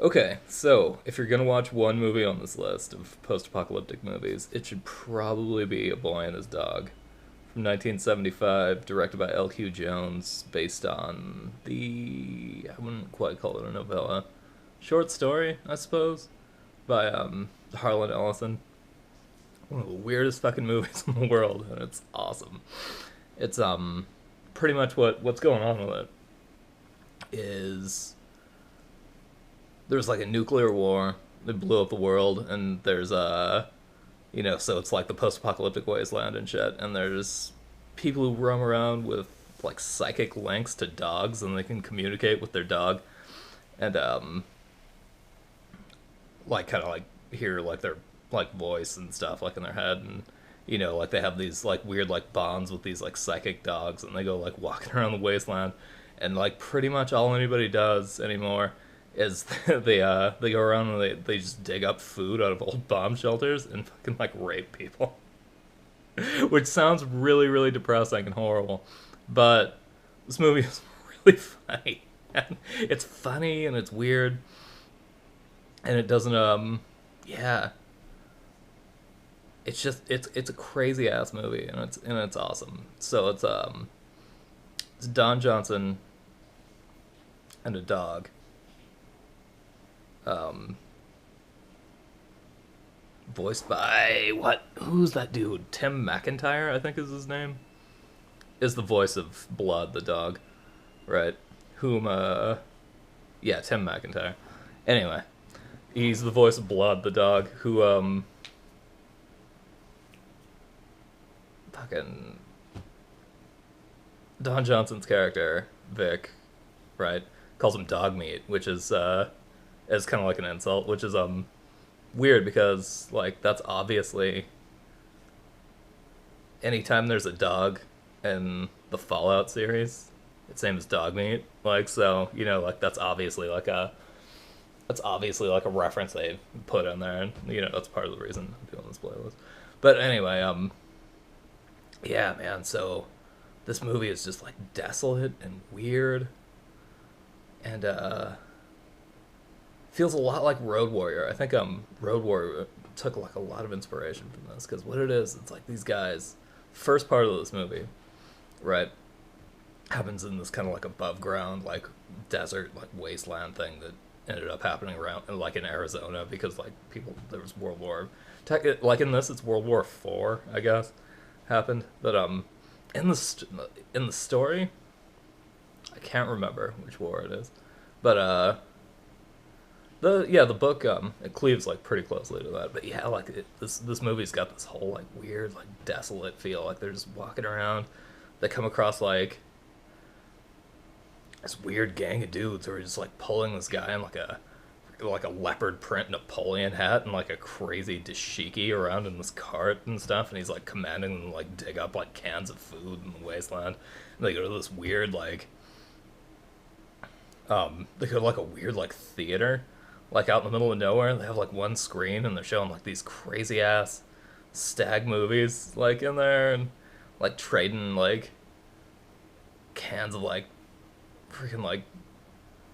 Okay, so if you're gonna watch one movie on this list of post-apocalyptic movies, it should probably be A Boy and His Dog from 1975, directed by L.Q. Jones, based on I wouldn't quite call it a novella, short story, I suppose, by Harlan Ellison. One of the weirdest fucking movies in the world, and it's awesome. It's pretty much what's going on with it is there's like a nuclear war that blew up the world, and there's so it's like the post-apocalyptic wasteland and shit, and there's people who roam around with like psychic links to dogs, and they can communicate with their dog, and like kind of like hear like their like voice and stuff like in their head, and like they have these like weird like bonds with these like psychic dogs, and they go like walking around the wasteland, and like pretty much all anybody does anymore is they go around and they just dig up food out of old bomb shelters and fucking like rape people. Which sounds really really depressing and horrible, but this movie is really funny. And it's funny and it's weird, and it doesn't yeah, it's a crazy ass movie, and it's awesome. So it's Don Johnson and a dog, um voiced by what? Who's that dude? Tim McIntyre, I think is his name. Is the voice of Blood the dog, right? Whom yeah, Tim McIntyre. Anyway, he's the voice of Blood the dog, who fucking Don Johnson's character Vic, right, calls him dog meat, which is kind of like an insult, which is weird because like that's obviously anytime there's a dog in the Fallout series, its name is dog meat. Like so, like that's obviously like a reference they put in there, and that's part of the reason I'm doing this playlist. But anyway, yeah, man. So this movie is just like desolate and weird, and feels a lot like Road Warrior. I think Road Warrior took like a lot of inspiration from this, because what it is, it's like these guys. First part of this movie, right, happens in this kind of like above ground like desert like wasteland thing that ended up happening around like in Arizona, because like people there was World War, like in this it's World War IV, I guess, happened. But in the story, I can't remember which war it is, but the book it cleaves like pretty closely to that. But yeah, like this movie's got this whole like weird like desolate feel, like they're just walking around. They come across like this weird gang of dudes who are just like pulling this guy in like a leopard print Napoleon hat and like a crazy dashiki around in this cart and stuff, and he's like commanding them to like dig up like cans of food in the wasteland. And they go to this weird like they go to like a weird like theater like out in the middle of nowhere. They have like one screen, and they're showing like these crazy ass stag movies like in there, and like trading like cans of like freaking like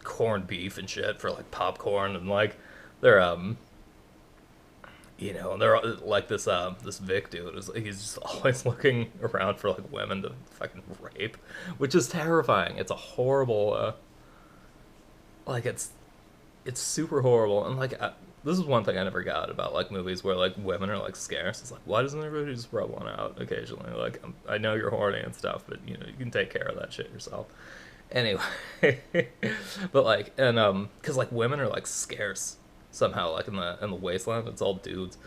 corned beef and shit for like popcorn. And like they're they're like this Vic dude is he's just always looking around for like women to fucking rape, which is terrifying. It's a horrible like it's super horrible. And like this is one thing I never got about like movies where like women are like scarce. It's like, why doesn't everybody just rub one out occasionally? Like I know you're horny and stuff, but you can take care of that shit yourself. Anyway, but like, and because like women are like scarce somehow, like in the wasteland, it's all dudes.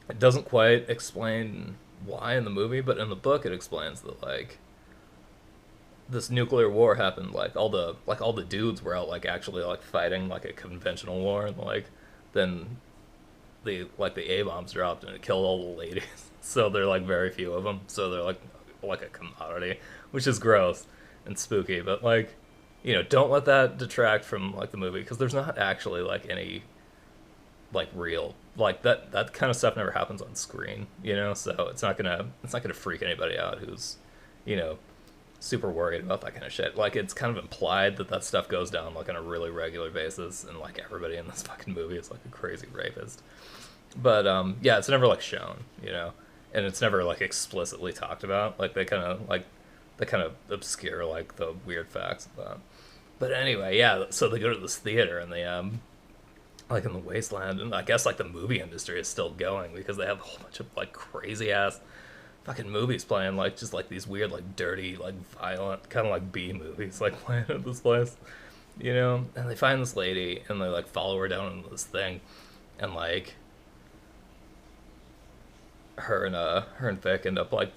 It doesn't quite explain why in the movie, but in the book it explains that like this nuclear war happened, like all the dudes were out like actually like fighting like a conventional war, and like then the A bombs dropped and it killed all the ladies. So there are like very few of them. So they're like a commodity, which is gross and spooky. But like, don't let that detract from like the movie, because there's not actually like any like real like that kind of stuff never happens on screen. So it's not gonna freak anybody out who's you know super worried about that kind of shit. Like, it's kind of implied that that stuff goes down like on a really regular basis, and like everybody in this fucking movie is like a crazy rapist. But yeah, it's never like shown, you know, and it's never like explicitly talked about. Like they kind of obscure like the weird facts of that. But anyway, yeah. So they go to this theater and they like in the wasteland, and I guess like the movie industry is still going because they have a whole bunch of like crazy ass fucking movies playing, like just like these weird like dirty like violent kind of like B movies like playing at this place, you know. And they find this lady and they like follow her down into this thing, and like her and Vic end up like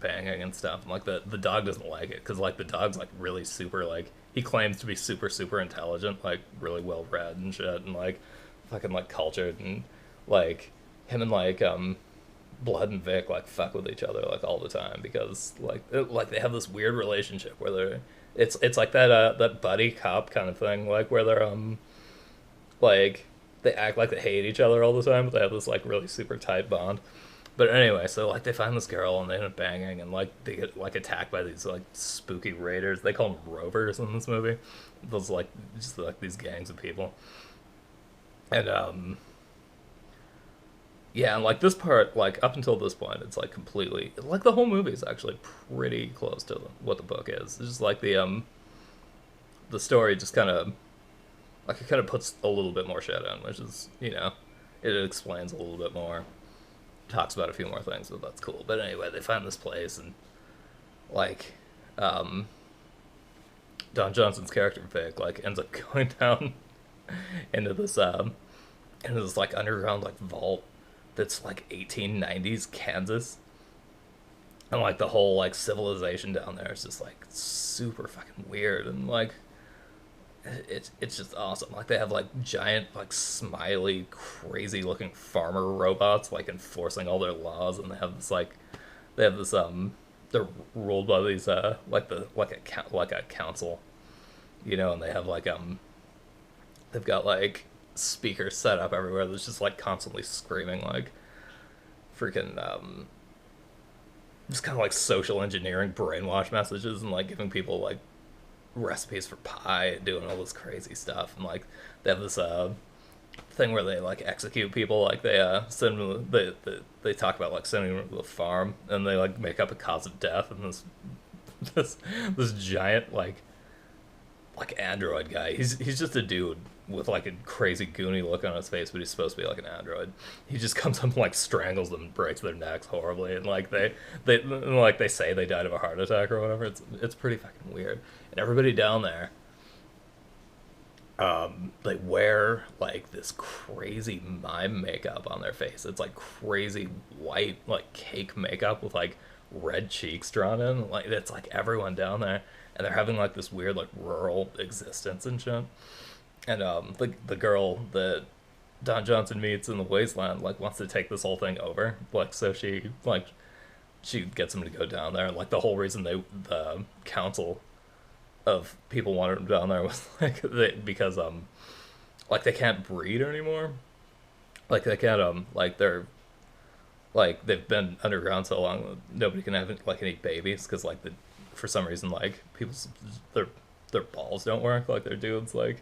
banging and stuff. And like the dog doesn't like it because like the dog's like really super like he claims to be super intelligent, like really well read and shit, and like fucking like cultured, and like him and like Blood and Vic like fuck with each other like all the time because like they have this weird relationship where they're it's like that buddy cop kind of thing, like where they're like they act like they hate each other all the time, but they have this like really super tight bond. But anyway, so like they find this girl and they end up banging, and like they get like attacked by these like spooky raiders. They call them rovers in this movie. Those like just like these gangs of people. And yeah, and like this part, like up until this point, it's like completely like the whole movie is actually pretty close to what the book is. It's just like the story just kind of like it kind of puts a little bit more shit in, which is, you know, it explains a little bit more, talks about a few more things, but that's cool. But anyway, they find this place, and like um Don Johnson's character Vic like ends up going down into this like underground like vault that's like 1890s Kansas, and like the whole like civilization down there is just like super fucking weird, and like it's just awesome. Like they have like giant like smiley crazy looking farmer robots like enforcing all their laws, and they have this they're ruled by these like a council, you know, and they have like they've got like speakers set up everywhere that's just like constantly screaming like freaking just kind of like social engineering brainwash messages, and like giving people like recipes for pie and doing all this crazy stuff. And like they have this thing where they like execute people, like they send them they talk about like sending them to the farm, and they like make up a cause of death, and this this giant like android guy. He's just a dude with like a crazy goony look on his face, but he's supposed to be like an android. He just comes up and like strangles them and breaks their necks horribly, and like they say they died of a heart attack or whatever. It's pretty fucking weird. And everybody down there, they wear like this crazy mime makeup on their face. It's like crazy white like cake makeup with like red cheeks drawn in. Like it's like everyone down there, and they're having like this weird like rural existence and shit. And the girl that Don Johnson meets in the wasteland like wants to take this whole thing over. Like so she gets him to go down there, and like the whole reason the council of people wanted him down there was like because like they can't breed anymore. Like they can't like they're like they've been underground so long that nobody can have like any babies because like for some reason like people's their balls don't work, like their dudes like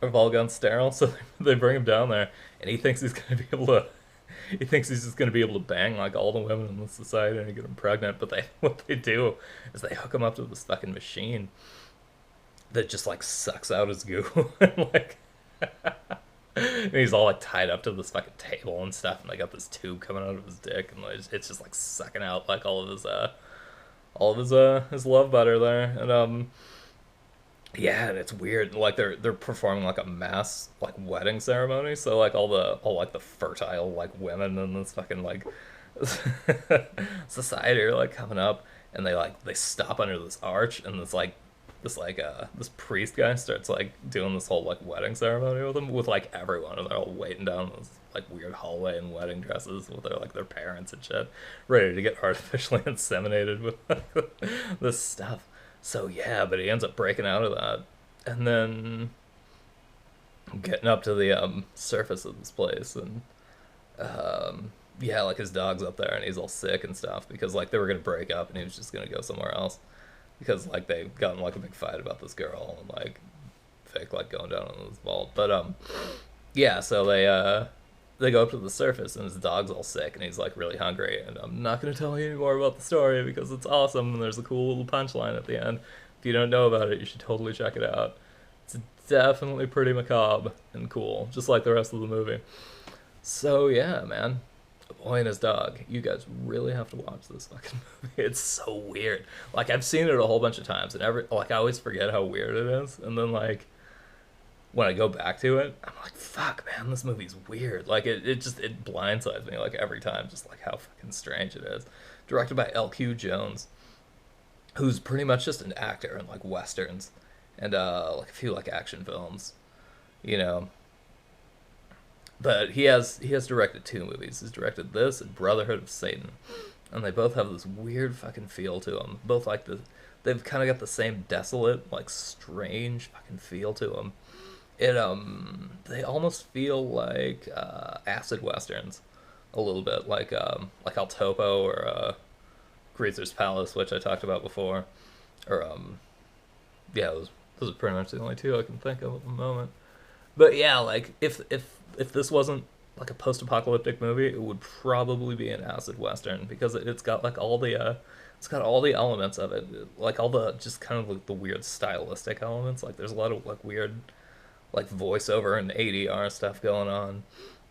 have all gone sterile, so they bring him down there, and he thinks he's gonna be able to. He thinks he's just gonna be able to bang like all the women in the society and get them pregnant. But what they do is they hook him up to this fucking machine that just like sucks out his goo, and like, and he's all like tied up to this fucking table and stuff, and they got this tube coming out of his dick, and like, it's just like sucking out like all of his love butter there, and yeah, and it's weird. Like they're performing like a mass like wedding ceremony. So like all like the fertile like women in this fucking like society are like coming up, and they stop under this arch, and this priest guy starts like doing this whole like wedding ceremony with them with like everyone, and they're all waiting down this like weird hallway in wedding dresses with their parents and shit, ready to get artificially inseminated with like, this stuff. So yeah, but he ends up breaking out of that, and then getting up to the surface of this place, and yeah, like his dog's up there, and he's all sick and stuff because like they were gonna break up, and he was just gonna go somewhere else. because like they got in like a big fight about this girl and like fake like going down on this vault. But yeah, so they go up to the surface and his dog's all sick and he's like really hungry. And I'm not gonna tell you any more about the story because it's awesome and there's a cool little punchline at the end. If you don't know about it, you should totally check it out. It's definitely pretty macabre and cool, just like the rest of the movie. So yeah, man, A Boy and His Dog. You guys really have to watch this fucking movie. It's so weird. Like I've seen it a whole bunch of times, and I always forget how weird it is, and then like when I go back to it, I'm like, fuck, man, this movie's weird. Like it blindsides me like every time, just like how fucking strange it is. Directed by L.Q. Jones, who's pretty much just an actor in like westerns and like a few like action films, you know. But he has directed two movies. He's directed this and Brotherhood of Satan, and they both have this weird fucking feel to them. Both like they've kind of got the same desolate, like strange fucking feel to them. They almost feel like acid westerns, a little bit like El Topo or Greaser's Palace, which I talked about before, or yeah, those are pretty much the only two I can think of at the moment. But yeah, like if this wasn't like a post-apocalyptic movie, it would probably be an acid western because it's got like all the it's got all the elements of it, like all the just kind of like the weird stylistic elements. Like there's a lot of like weird like voiceover and ADR stuff going on.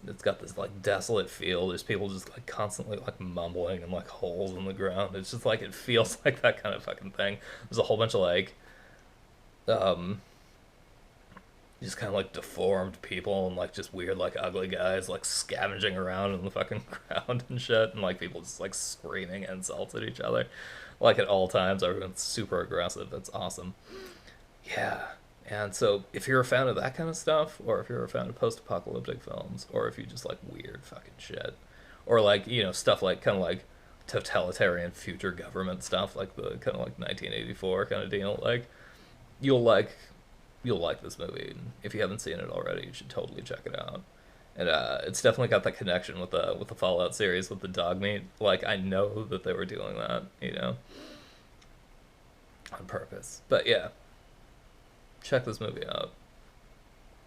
It's got this like desolate feel. There's people just like constantly like mumbling and like holes in the ground. It's just like it feels like that kind of fucking thing. There's a whole bunch of like um just kind of like deformed people and like just weird like ugly guys like scavenging around in the fucking ground and shit, and like people just like screaming insults at each other like at all times. Everyone's super aggressive. That's awesome. Yeah. And so if you're a fan of that kind of stuff, or if you're a fan of post-apocalyptic films, or if you just like weird fucking shit, or like, you know, stuff like kind of like totalitarian future government stuff, like the kind of like 1984 kind of deal, like you'll like you'll like this movie. And if you haven't seen it already, you should totally check it out. And it's definitely got that connection with the Fallout series with the dog meat. Like I know that they were doing that, you know, on purpose. But yeah, check this movie out.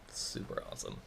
It's super awesome.